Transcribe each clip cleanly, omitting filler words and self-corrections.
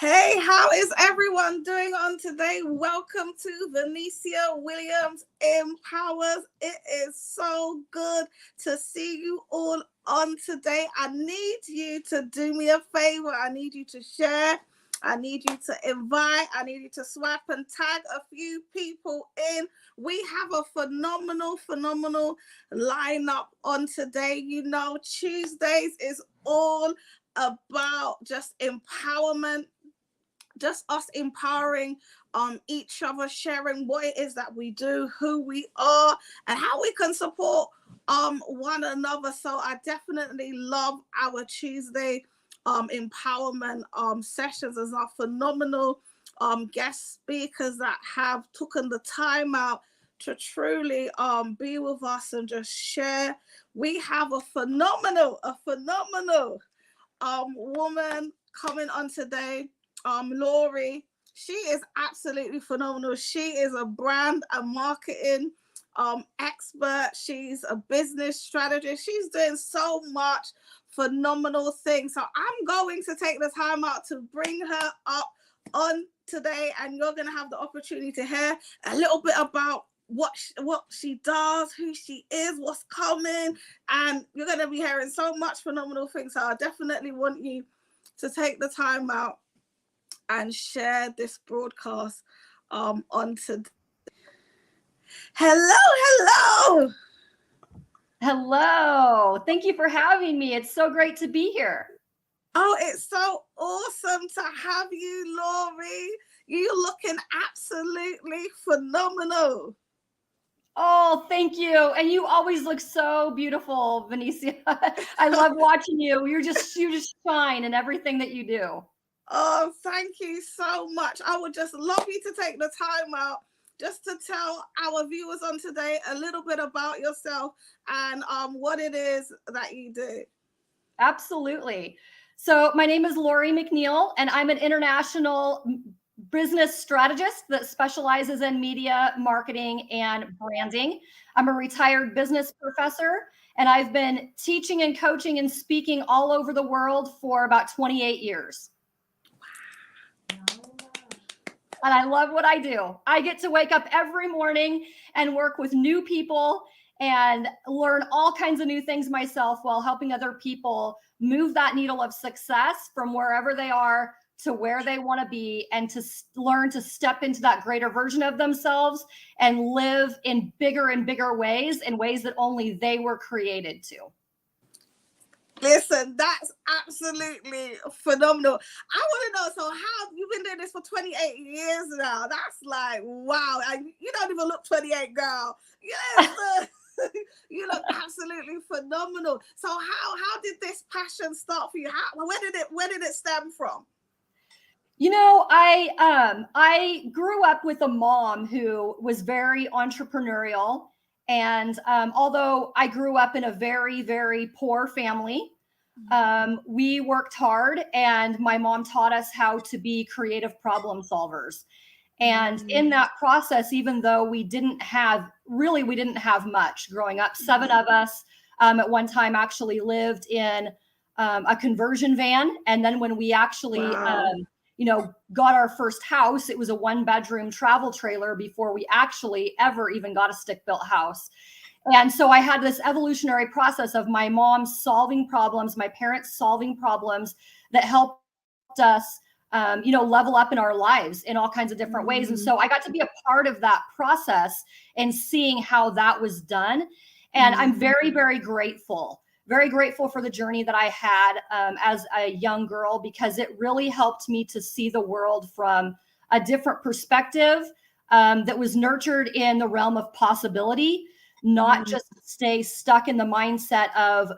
Hey, how is everyone doing on today? Welcome to Venesia Williams Empowers. It is so good to see you all on today. I need you to do me a favor. I need you to share. I need you to invite. I need you to swipe and tag a few people in. We have a phenomenal lineup on today. You know, Tuesdays is all about just empowerment, just us empowering each other, sharing what it is that we do, who we are, and how we can support one another. So I definitely love our Tuesday empowerment sessions, as our phenomenal guest speakers that have taken the time out to truly be with us and just share. We have a phenomenal woman coming on today, Laurie. She is absolutely phenomenal. She is a brand and marketing expert. She's a business strategist. She's doing so much phenomenal things. So I'm going to take the time out to bring her up on today, and you're going to have the opportunity to hear a little bit about what she does, who she is, what's coming, and you're going to be hearing so much phenomenal things. So I definitely want you to take the time out and share this broadcast on today. Hello. Thank you for having me. It's so great to be here. Oh, it's so awesome to have you, Laurie. You're looking absolutely phenomenal. Oh, thank you. And you always look so beautiful, Venesia. I love watching you. You just shine in everything that you do. Oh, thank you so much. I would just love you to take the time out just to tell our viewers on today a little bit about yourself and what it is that you do. Absolutely. So my name is Laurie Mcneil, and I'm an international business strategist that specializes in media, marketing, and branding. I'm a retired business professor, and I've been teaching and coaching and speaking all over the world for about 28 years. And I love what I do. I get to wake up every morning and work with new people and learn all kinds of new things myself while helping other people move that needle of success from wherever they are to where they want to be, and to learn to step into that greater version of themselves and live in bigger and bigger ways, in ways that only they were created to. Listen, that's absolutely phenomenal. I want to know, so how you've been doing this for 28 years now? That's like, wow. And you don't even look 28, girl. Yes, you look absolutely phenomenal. So how did this passion start for you? Where did it stem from? You know, I grew up with a mom who was very entrepreneurial. And although I grew up in a very, very poor family, we worked hard, and my mom taught us how to be creative problem solvers. And in that process, even though we didn't have much growing up, 7 of us at one time actually lived in a conversion van. And then when we actually, got our first house, it was a 1-bedroom travel trailer before we actually ever even got a stick-built house. And so I had this evolutionary process of my mom solving problems, my parents solving problems that helped us, level up in our lives in all kinds of different ways. And so I got to be a part of that process and seeing how that was done. And I'm very, very grateful for the journey that I had as a young girl, because it really helped me to see the world from a different perspective that was nurtured in the realm of possibility, not just stay stuck in the mindset of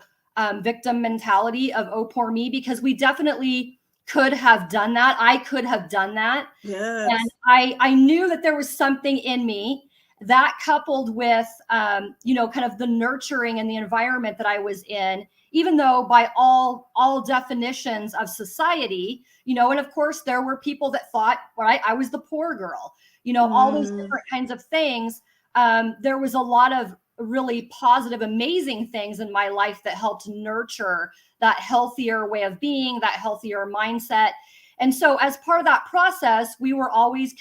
victim mentality of, oh, poor me, because we definitely could have done that. I could have done that. Yes. And I knew that there was something in me that, coupled with, kind of the nurturing and the environment that I was in, even though by all definitions of society, and of course there were people that thought, right, I was the poor girl, all those different kinds of things. There was a lot of really positive, amazing things in my life that helped nurture that healthier way of being, that healthier mindset. And so as part of that process, we were always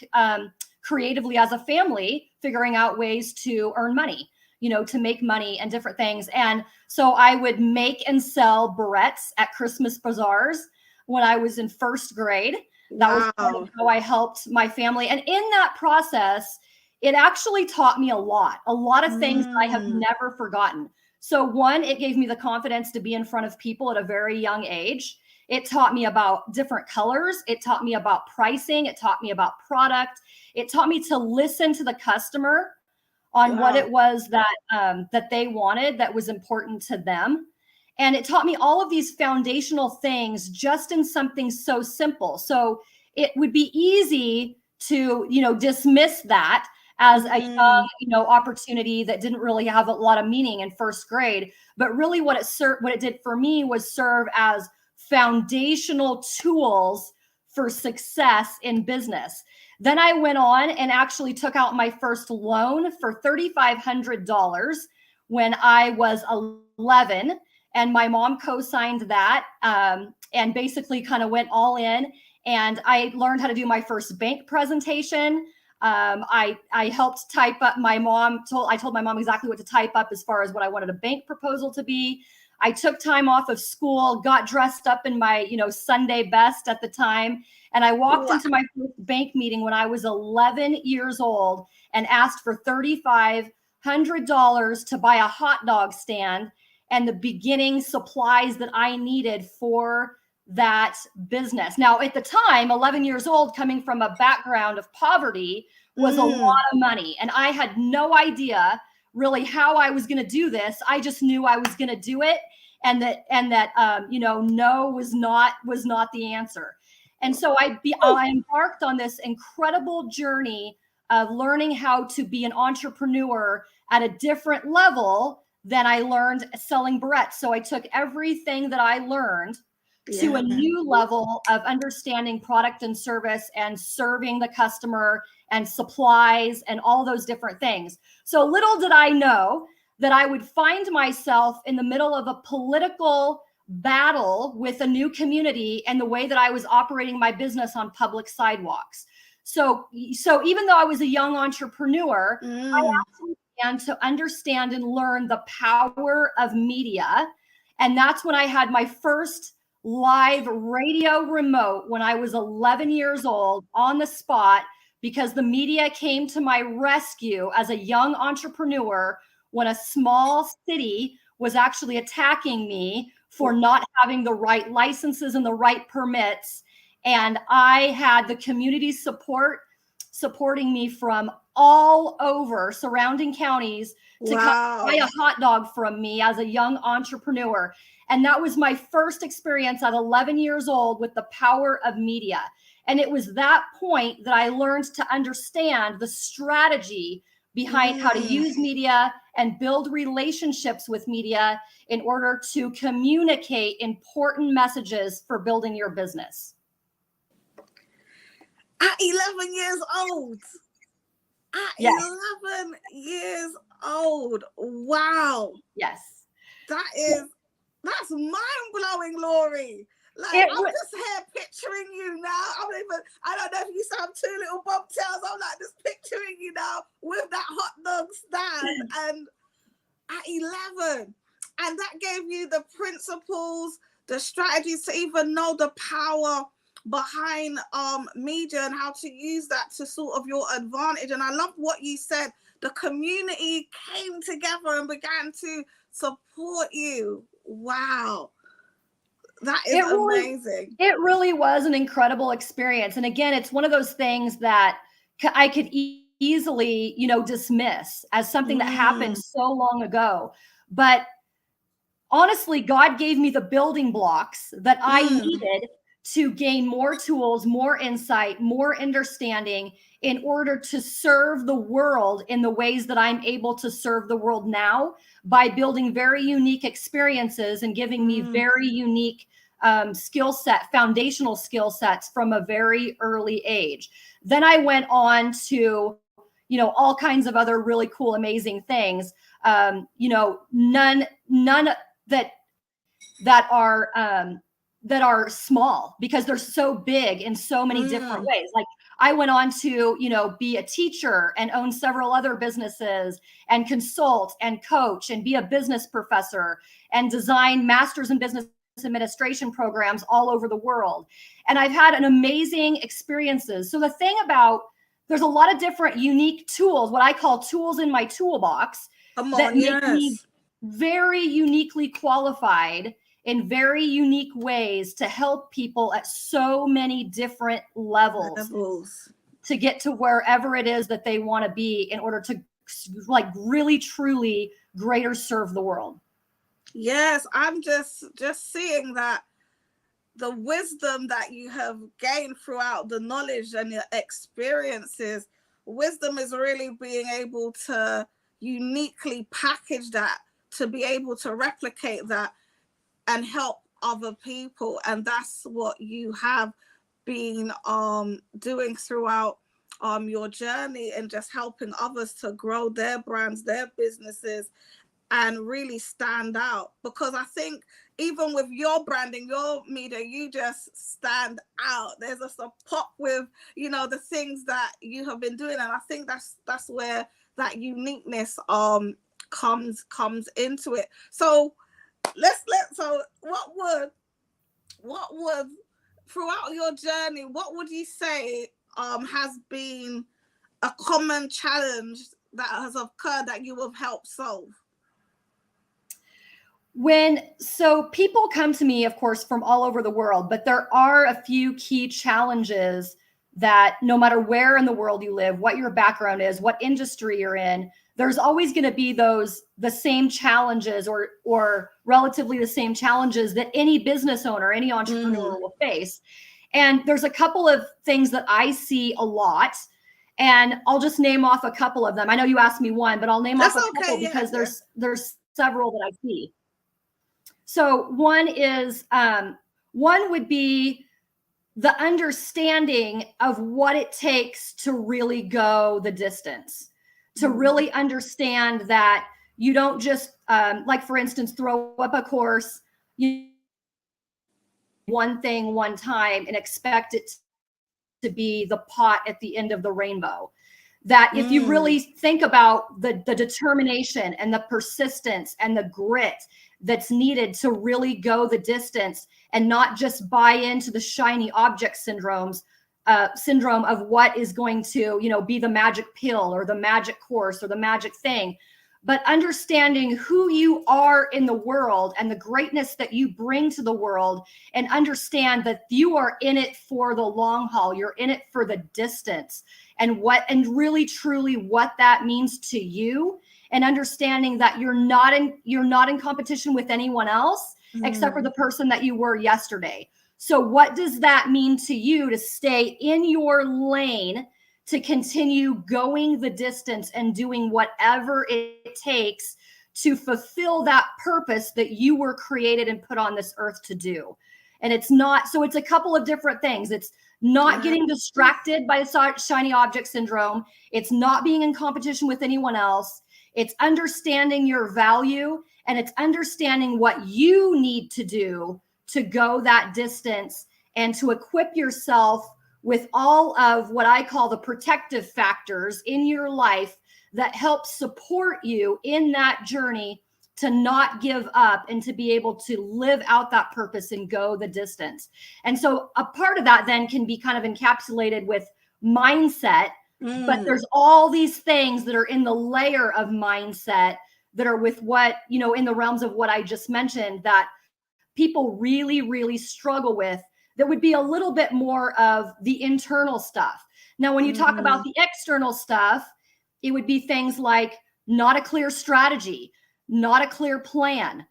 creatively as a family figuring out ways to earn money, to make money and different things. And so I would make and sell barrettes at Christmas bazaars when I was in first grade. That was part of how I helped my family. And in that process, it actually taught me a lot of things that I have never forgotten. So one, it gave me the confidence to be in front of people at a very young age. It taught me about different colors. It taught me about pricing. It taught me about product. It taught me to listen to the customer on what it was that they wanted, that was important to them. And it taught me all of these foundational things just in something so simple. So it would be easy to, dismiss that as a young, opportunity that didn't really have a lot of meaning in first grade. But really what it did for me was serve as foundational tools for success in business. Then I went on and actually took out my first loan for $3,500 when I was 11. And my mom co-signed that and basically kind of went all in. And I learned how to do my first bank presentation. I helped type up I told my mom exactly what to type up as far as what I wanted a bank proposal to be. I took time off of school, got dressed up in my, Sunday best at the time. And I walked into my first bank meeting when I was 11 years old and asked for $3,500 to buy a hot dog stand and the beginning supplies that I needed for that business. Now, at the time, 11 years old, coming from a background of poverty was a lot of money. And I had no idea really how I was going to do this. I just knew I was going to do it. And that no was not the answer. And so I embarked on this incredible journey of learning how to be an entrepreneur at a different level than I learned selling barrettes. So I took everything that I learned to a new level of understanding product and service and serving the customer and supplies and all those different things. So little did I know that I would find myself in the middle of a political battle with a new community and the way that I was operating my business on public sidewalks. So even though I was a young entrepreneur, I actually began to understand and learn the power of media. And that's when I had my first live radio remote when I was 11 years old on the spot, because the media came to my rescue as a young entrepreneur when a small city was actually attacking me for not having the right licenses and the right permits. And I had the community supporting me from all over surrounding counties to come buy a hot dog from me as a young entrepreneur. And that was my first experience at 11 years old with the power of media. And it was that point that I learned to understand the strategy behind how to use media and build relationships with media in order to communicate important messages for building your business. At 11 years old. Yes. 11 years old. Wow. Yes. That's mind-blowing, Lori. Like, I'm just here picturing you now. I don't know if you saw two little bobtails. I'm like just picturing you now with that hot dog stand and at 11. And that gave you the principles, the strategies to even know the power behind media and how to use that to sort of your advantage. And I love what you said. The community came together and began to support you. Wow. That is amazing. It really was an incredible experience. And again, it's one of those things that I could easily, dismiss as something that happened so long ago. But honestly, God gave me the building blocks that I needed to gain more tools, more insight, more understanding in order to serve the world in the ways that I'm able to serve the world now, by building very unique experiences and giving me very unique foundational skill sets from a very early age. Then I went on to, all kinds of other really cool, amazing things. None that are that are small because they're so big in so many different ways. Like I went on to, be a teacher and own several other businesses and consult and coach and be a business professor and design masters in business administration programs all over the world. And I've had an amazing experiences. So the thing about, there's a lot of different unique tools, what I call tools in my toolbox that make me very uniquely qualified in very unique ways to help people at so many different levels to get to wherever it is that they want to be in order to like really truly greater serve the world. Yes, I'm just seeing that the wisdom that you have gained throughout the knowledge and your experiences, wisdom is really being able to uniquely package that to be able to replicate that and help other people. And that's what you have been doing throughout your journey, and just helping others to grow their brands, their businesses, and really stand out. Because I think even with your branding, your media, you just stand out. There's just a pop with, the things that you have been doing. And I think that's where that uniqueness comes into it. So so what would throughout your journey, what would you say has been a common challenge that has occurred that you have helped solve? So people come to me, of course, from all over the world, but there are a few key challenges that no matter where in the world you live, what your background is, what industry you're in, there's always going to be the same challenges or relatively the same challenges that any business owner, any entrepreneur will face. And there's a couple of things that I see a lot, and I'll just name off a couple of them. I know you asked me one, but I'll name off a couple because there's several that I see. So one would be the understanding of what it takes to really go the distance, to really understand that you don't just, like for instance, throw up a course, one thing one time and expect it to be the pot at the end of the rainbow. That if you really think about the determination and the persistence and the grit that's needed to really go the distance and not just buy into the shiny object syndrome of what is going to, be the magic pill or the magic course or the magic thing, but understanding who you are in the world and the greatness that you bring to the world, and understand that you are in it for the long haul. You're in it for the distance, and really truly what that means to you, and understanding that you're not in competition with anyone else except for the person that you were yesterday. So what does that mean to you to stay in your lane, to continue going the distance and doing whatever it takes to fulfill that purpose that you were created and put on this earth to do? And it's a couple of different things. It's not getting distracted by the shiny object syndrome. It's not being in competition with anyone else. It's understanding your value, and it's understanding what you need to do to go that distance and to equip yourself with all of what I call the protective factors in your life that help support you in that journey to not give up and to be able to live out that purpose and go the distance. And so a part of that then can be kind of encapsulated with mindset, but there's all these things that are in the layer of mindset that are with what, in the realms of what I just mentioned, that people really, really struggle with, that would be a little bit more of the internal stuff. Now, when you talk about the external stuff, it would be things like not a clear strategy, not a clear plan,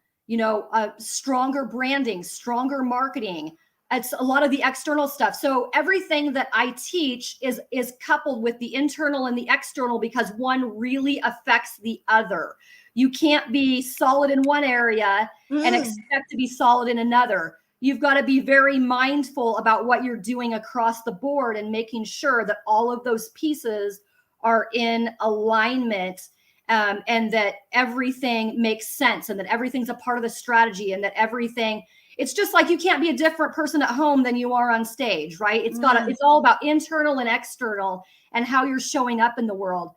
stronger branding, stronger marketing. It's a lot of the external stuff. So everything that I teach is coupled with the internal and the external, because one really affects the other. You can't be solid in one area and expect to be solid in another. You've got to be very mindful about what you're doing across the board and making sure that all of those pieces are in alignment, and that everything makes sense, and that everything's a part of the strategy, and that everything It's just like you can't be a different person at home than you are on stage, right? It's all about internal and external and how you're showing up in the world.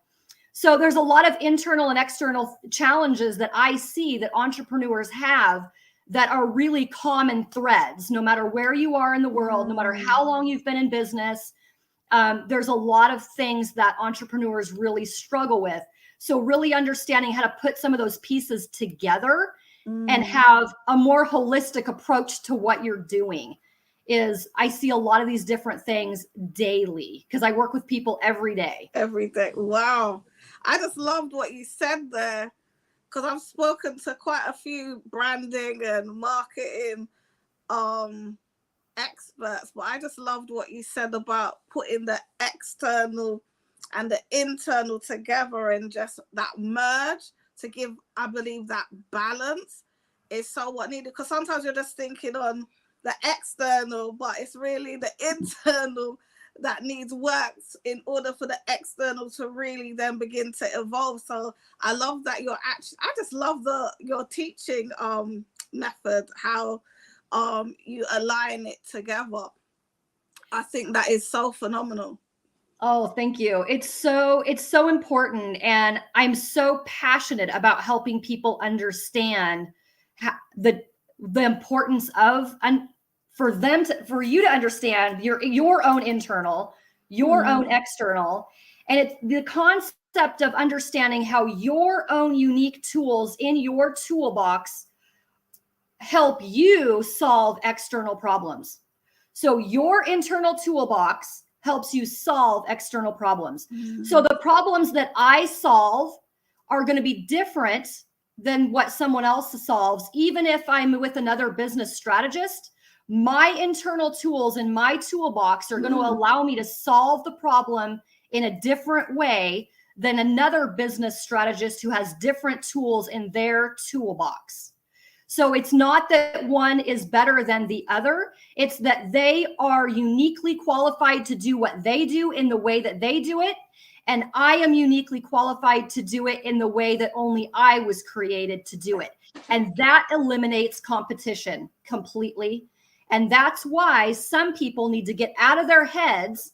So there's a lot of internal and external challenges that I see that entrepreneurs have that are really common threads, no matter where you are in the world, no matter how long you've been in business. There's a lot of things that entrepreneurs really struggle with. So really understanding how to put some of those pieces together and have a more holistic approach to what you're doing is, I see a lot of these different things daily because I work with people every day. Every day. Wow. I just loved what you said there, because I've spoken to quite a few branding and marketing experts, but I just loved what you said about putting the external and the internal together and just that merge to give, I believe, that balance is so what needed, because sometimes you're just thinking on the external, but it's really the internal that needs work in order for the external to really then begin to evolve. So I love that I just love your teaching method, how you align it together. I think that is so phenomenal. Oh, thank you. It's so important. And I'm so passionate about helping people understand the importance of, and for you to understand your own internal, your own external. And it's the concept of understanding how your own unique tools in your toolbox help you solve external problems. So your internal toolbox helps you solve external problems. So the problems that I solve are going to be different than what someone else solves. Even if I'm with another business strategist, my internal tools in my toolbox are going to allow me to solve the problem in a different way than another business strategist who has different tools in their toolbox. So it's not that one is better than the other. It's that they are uniquely qualified to do what they do in the way that they do it. And I am uniquely qualified to do it in the way that only I was created to do it. And that eliminates competition completely. And that's why some people need to get out of their heads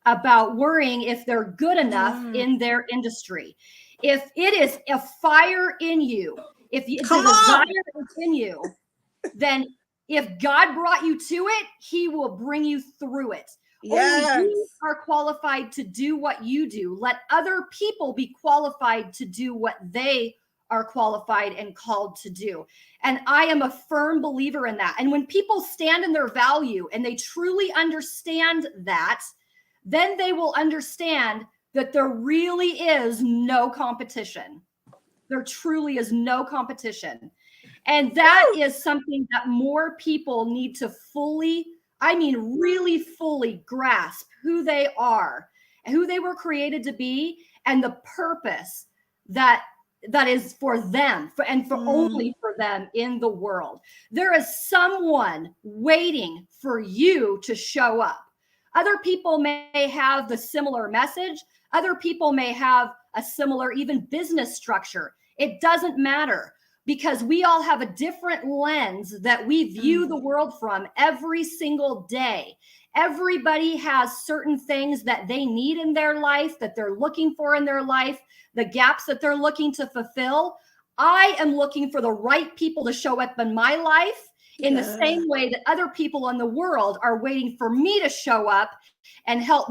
about worrying if they're good enough in their industry. If it is a fire in you, if it's a desire in you, then if God brought you to it, he will bring you through it. Yes. Only you are qualified to do what you do. Let other people be qualified to do what they are qualified and called to do. And I am a firm believer in that. And when people stand in their value and they truly understand that, then they will understand that there really is no competition. There truly is no competition. And that is something that more people need to really fully grasp who they are, who they were created to be, and the purpose that is for them and for only for them in the world. There is someone waiting for you to show up. Other people may have the similar message. Other people may have a similar even business structure. It doesn't matter, because we all have a different lens that we view the world from every single day. Everybody has certain things that they need in their life, that they're looking for in their life, the gaps that they're looking to fulfill. I am looking for the right people to show up in my life in the same way that other people in the world are waiting for me to show up and help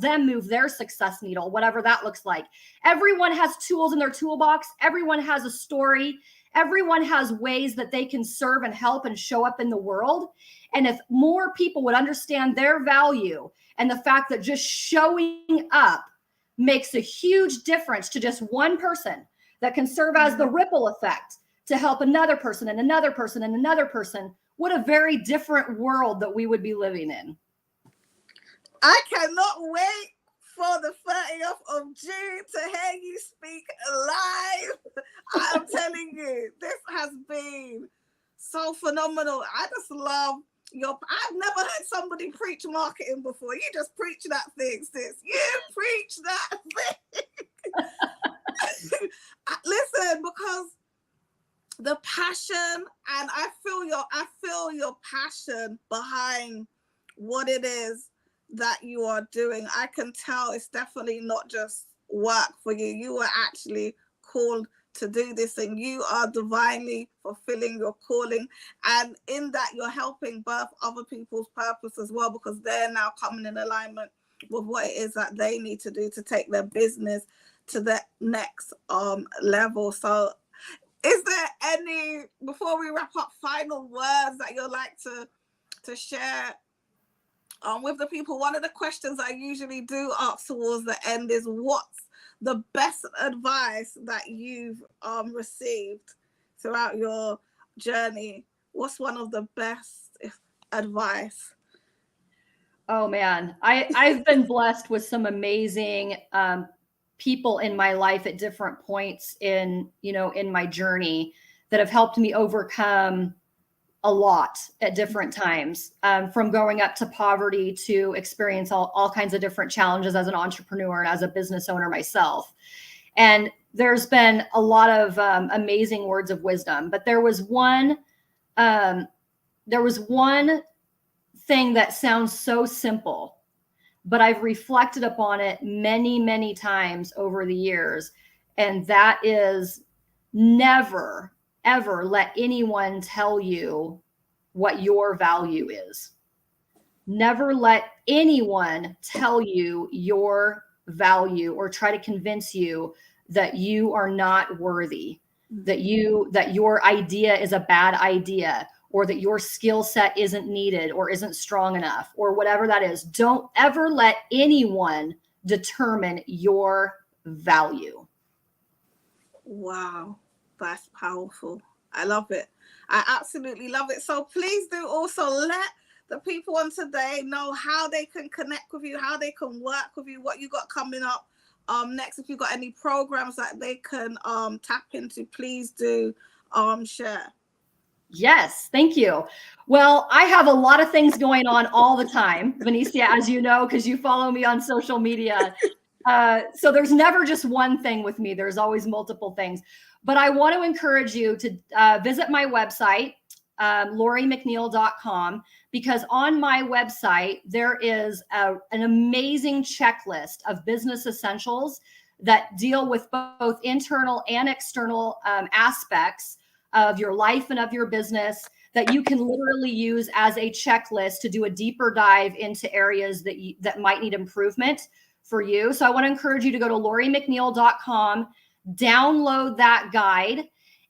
them move their success needle, whatever that looks like. Everyone has tools in their toolbox. Everyone has a story. Everyone has ways that they can serve and help and show up in the world. And if more people would understand their value and the fact that just showing up makes a huge difference to just one person, that can serve as the ripple effect to help another person and another person and another person, what a very different world that we would be living in. I cannot wait for the 30th of June to hear you speak live. I'm telling you, this has been so phenomenal. I just love I've never heard somebody preach marketing before. You just preach that thing, sis. You preach that thing. Listen, because the passion, and I feel your passion behind what it is that you are doing. I can tell it's definitely not just work for you. You are actually called to do this, and you are divinely fulfilling your calling. And in that, you're helping birth other people's purpose as well, because they're now coming in alignment with what it is that they need to do to take their business to the next level. So is there any, before we wrap up, final words that you'd like to share with the people? One of the questions I usually do ask towards the end is, what's the best advice that you've received throughout your journey? What's one of the best advice? Oh man, I've been blessed with some amazing people in my life at different points in my journey that have helped me overcome a lot at different times, from growing up to poverty to experience all kinds of different challenges as an entrepreneur and as a business owner myself. And there's been a lot of amazing words of wisdom, but there was one thing that sounds so simple, but I've reflected upon it many, many times over the years. And that is, never, ever let anyone tell you what your value is. Never let anyone tell you your value or try to convince you that you are not worthy, that your idea is a bad idea, or that your skill set isn't needed or isn't strong enough, or whatever that is. Don't ever let anyone determine your value. Wow, that's powerful. I love it. I absolutely love it. So please do also let the people on today know how they can connect with you, how they can work with you, what you got coming up next. If you've got any programs that they can tap into, please do share. Yes, thank you. Well, I have a lot of things going on all the time, Venesia, as you know, because you follow me on social media. So there's never just one thing with me. There's always multiple things. But I want to encourage you to visit my website, LoriMcneil.com, because on my website, there is an amazing checklist of business essentials that deal with both internal and external aspects of your life and of your business, that you can literally use as a checklist to do a deeper dive into areas that might need improvement for you. So I want to encourage you to go to LoriMcneil.com, download that guide,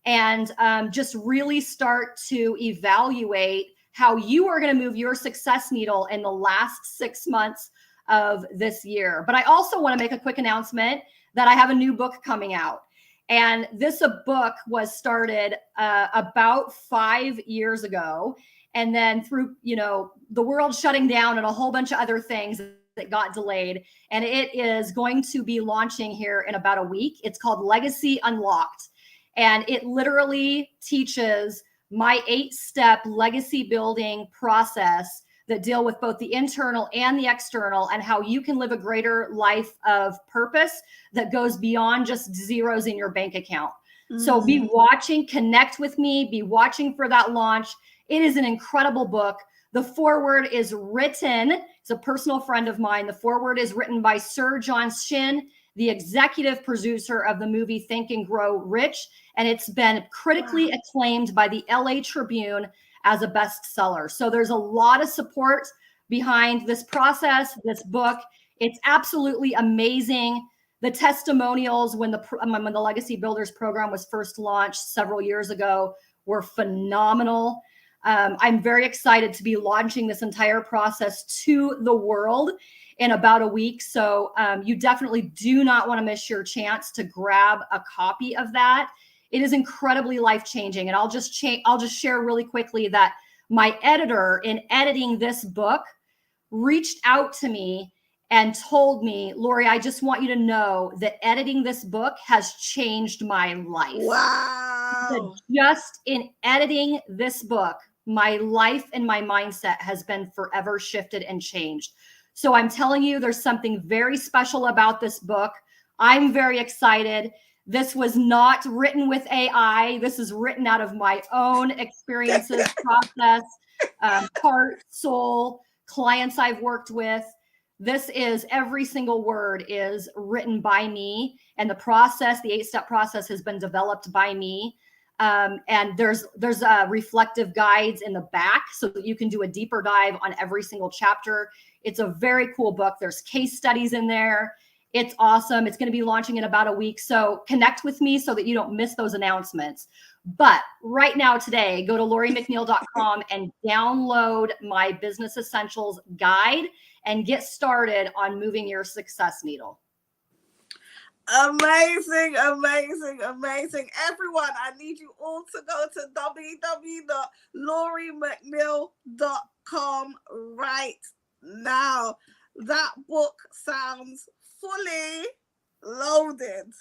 and just really start to evaluate how you are going to move your success needle in the last 6 months of this year. But I also want to make a quick announcement that I have a new book coming out. And this book was started about 5 years ago. And then through, the world shutting down and a whole bunch of other things that got delayed. And it is going to be launching here in about a week. It's called Legacy Unlocked. And it literally teaches my 8-step legacy building process that deal with both the internal and the external, and how you can live a greater life of purpose that goes beyond just zeros in your bank account. Mm-hmm. So be watching, connect with me, be watching for that launch. It is an incredible book. The foreword is written, it's a personal friend of mine. The foreword is written by Sir John Shin, the executive producer of the movie Think and Grow Rich. And it's been critically acclaimed by the LA Tribune as a bestseller. So there's a lot of support behind this process, this book. It's absolutely amazing. The testimonials when the Legacy Builders program was first launched several years ago were phenomenal. I'm very excited to be launching this entire process to the world in about a week. So you definitely do not want to miss your chance to grab a copy of that. It is incredibly life-changing. And I'll just share really quickly that my editor, in editing this book, reached out to me and told me, Lori, I just want you to know that editing this book has changed my life. Wow. That just in editing this book, my life and my mindset has been forever shifted and changed. So I'm telling you, there's something very special about this book. I'm very excited This was not written with AI. This is written out of my own experiences, process, heart, soul, clients I've worked with. This is every single word is written by me, and the process, the 8-step process, has been developed by me. And there's reflective guides in the back so that you can do a deeper dive on every single chapter. It's a very cool book. There's case studies in there. It's awesome. It's going to be launching in about a week. So connect with me so that you don't miss those announcements. But right now, today, go to LoriMcneil.com and download my Business Essentials guide and get started on moving your success needle. Amazing, amazing, amazing. Everyone, I need you all to go to www.loriMcneil.com right now. That book sounds fully loaded.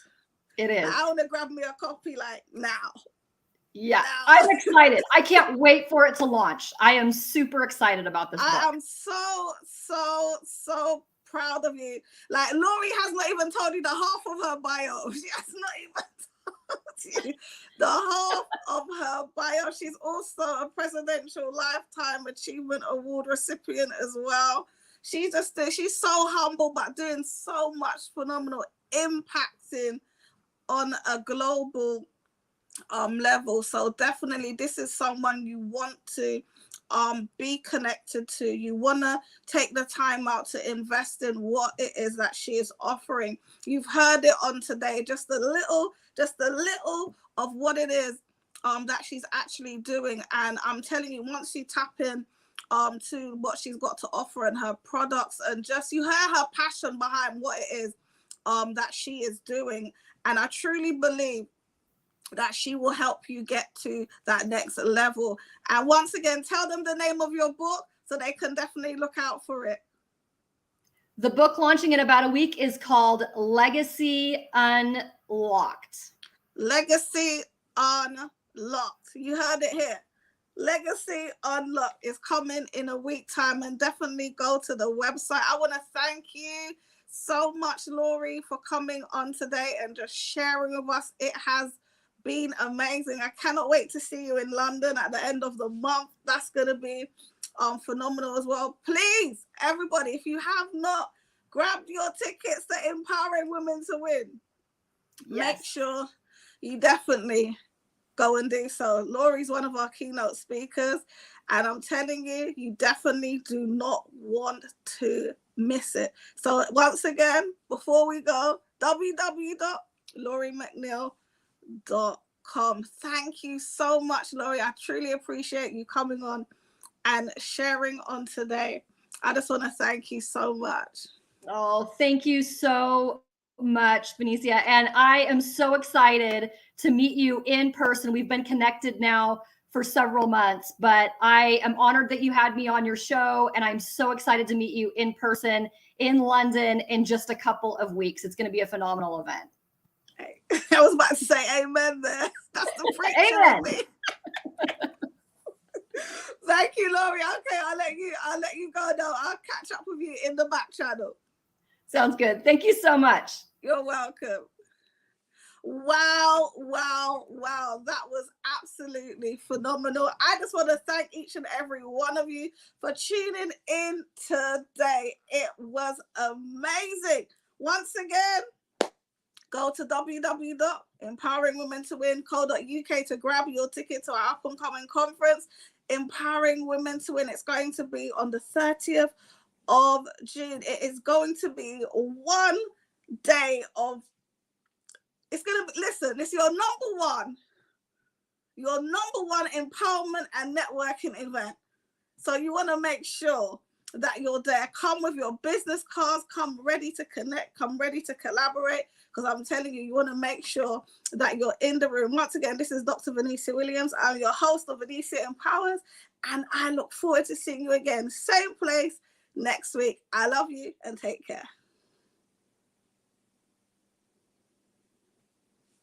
It is. I want to grab me a copy now. Yeah, I'm excited. I can't wait for it to launch. I am super excited about this book. I am so proud of you. Lori has not even told you the half of her bio. She has not even told you the half of her bio. She's also a Presidential Lifetime Achievement Award recipient as well. She's so humble, but doing so much phenomenal impacting on a global level. So definitely this is someone you want to be connected to. You want to take the time out to invest in what it is that she is offering. You've heard it on today, just a little of what it is that she's actually doing. And I'm telling you, once you tap in to what she's got to offer and her products, and just you hear her passion behind what it is that she is doing, and I truly believe that she will help you get to that next level. And once again, tell them the name of your book so they can definitely look out for it. The book launching in about a week is called Legacy Unlocked. Legacy Unlocked. You heard it here. Legacy Unlocked is coming in a week time, and definitely go to the website. I want to thank you so much, Lori, for coming on today and just sharing with us. It has been amazing. I cannot wait to see you in London at the end of the month. That's going to be phenomenal as well. Please, everybody, if you have not grabbed your tickets to Empowering Women to Win, make sure you definitely go and do so. Lori's one of our keynote speakers, and I'm telling you, you definitely do not want to miss it. So once again, before we go, www.LoriMcneil.com. Thank you so much, Lori. I truly appreciate you coming on and sharing on today. I just want to thank you so much. Oh, thank you so much, Venesia. And I am so excited to meet you in person. We've been connected now for several months, but I am honored that you had me on your show, and I'm so excited to meet you in person in London in just a couple of weeks. It's going to be a phenomenal event. Hey, I was about to say amen there. That's the preacher. Amen. Thank you, Lori. Okay, I'll let you go now. I'll catch up with you in the back channel. Sounds good. Thank you so much. You're welcome. Wow. That was absolutely phenomenal. I just want to thank each and every one of you for tuning in today. It was amazing. Once again, go to www.empoweringwomentowin.co.uk to grab your ticket to our up-and-coming conference, Empowering Women to Win. It's going to be on the 30th of June. It is going to be one day of, it's your number one empowerment and networking event. So you want to make sure that you're there. Come with your business cards, come ready to connect, come ready to collaborate, because I'm telling you, you want to make sure that you're in the room. Once again, this is Dr. Venesia Williams. I'm your host of Venesia Empowers, and I look forward to seeing you again, same place next week. I love you and take care.